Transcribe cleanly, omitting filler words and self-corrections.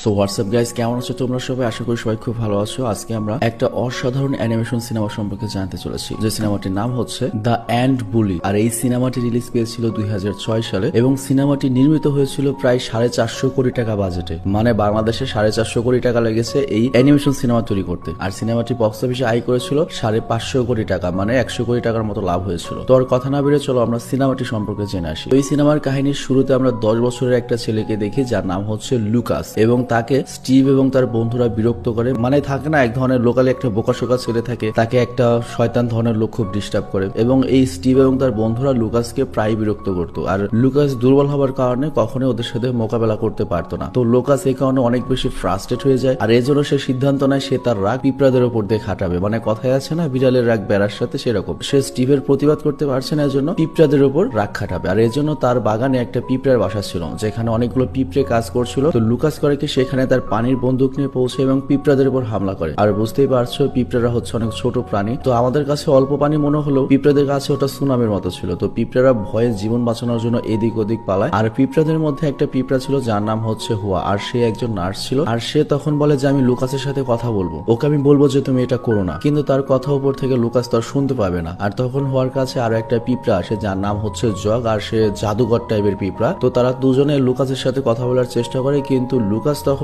So WhatsApp guys, কেমন আছো তোমরা সবাই? আশা করি সবাই খুব ভালো আছো। আজকে আমরা একটা অসাধারণ অ্যানিমেশন সিনেমা সম্পর্কে জানতে চলেছি, যে সিনেমাটির নাম হচ্ছে দ্য অ্যান্ট বুলি। আর এই সিনেমাটি রিলিজ পেয়েছিল 2006 সালে এবং সিনেমাটি নির্মিত হয়েছিল প্রায় 450 কোটি টাকা বাজেটে। মানে বাংলাদেশে 450 কোটি টাকা লেগেছে এই অ্যানিমেশন সিনেমা তৈরি করতে। আর সিনেমাটি বক্স অফিসে আয় করেছিল 550 কোটি টাকা, মানে 100 কোটি টাকার মতো লাভ হয়েছিল। তো আর কথা না বেরিয়ে চলো আমরা সিনেমাটি সম্পর্কে জেনে আসি। এই সিনেমার কাহিনীর শুরুতে আমরা 10 বছরের একটা ছেলেকে দেখি যার নাম হচ্ছে লুকাস, এবং তাকে স্টিভ এবং তার বন্ধুরা বিরক্ত করে। মানে থাকে না এক ধরনের লোকালে একটা বোকাশোকা ছেলে থাকে, তাকে একটা শয়তান ধরনের লোক খুব ডিস্টার্ব করে, এবং এই স্টিভ এবং তার বন্ধুরা লুকাসকে প্রায় বিরক্ত করতো। আর লুকাস দুর্বল হওয়ার কারণে কখনোই ওদের সাথে মোকাবেলা করতে পারতো না। তো লুকাস এই কারণে অনেক বেশি ফ্রাস্ট্রেট হয়ে যায়, আর এর জন্য সে সিদ্ধান্ত নেয় সে তার রাগ পিঁপড়াদের উপর দিয়ে খাটাবে। মানে কথায় আছে না বিড়ালের রাগ বেড়ার সাথে, সেরকম সে স্টিভের প্রতিবাদ করতে পারছে না, এর জন্য পিঁপড়াদের উপর রাগ খাটাবে। আর এর জন্য তার বাগানে একটা পিঁপড়ার বাসা ছিল যেখানে অনেকগুলো পিঁপড়ে কাজ করছিল। তো লুকাস করে কি সেখানে তার পানির বন্দুক নিয়ে পৌঁছে এবং পিঁপড়াদের উপর হামলা করে। আর বুঝতেই পারছো পিঁপড়ারা হচ্ছে অনেক ছোট প্রাণী, তো আমাদের কাছে অল্প পানি মনে হলেও পিঁপড়াদের কাছে ওটা সুনামের মতো ছিল। তো পিঁপড়ারা ভয়ে জীবন বাঁচানোর জন্য এদিক ওদিক পালায়। আর পিঁপড়াদের মধ্যে একটা পিঁপড়া ছিল যার নাম হচ্ছে হুয়া, আর সে একজন নার্স ছিল। আর সে তখন বলে যে আমি লুকাসের সাথে কথা বলবো, ওকে আমি বলবো যে তুমি এটা করো না। কিন্তু তার কথা উপর থেকে লুকাস তো আর শুনতে পাবে না। আর তখন হুয়ার কাছে আরো একটা পিঁপড়া আসে যার নাম হচ্ছে জগ, আর সে জাদুঘর টাইপের পিঁপড়া। তো তারা দুজনে লুকাসের সাথে কথা বলার চেষ্টা করে, কিন্তু লুকাস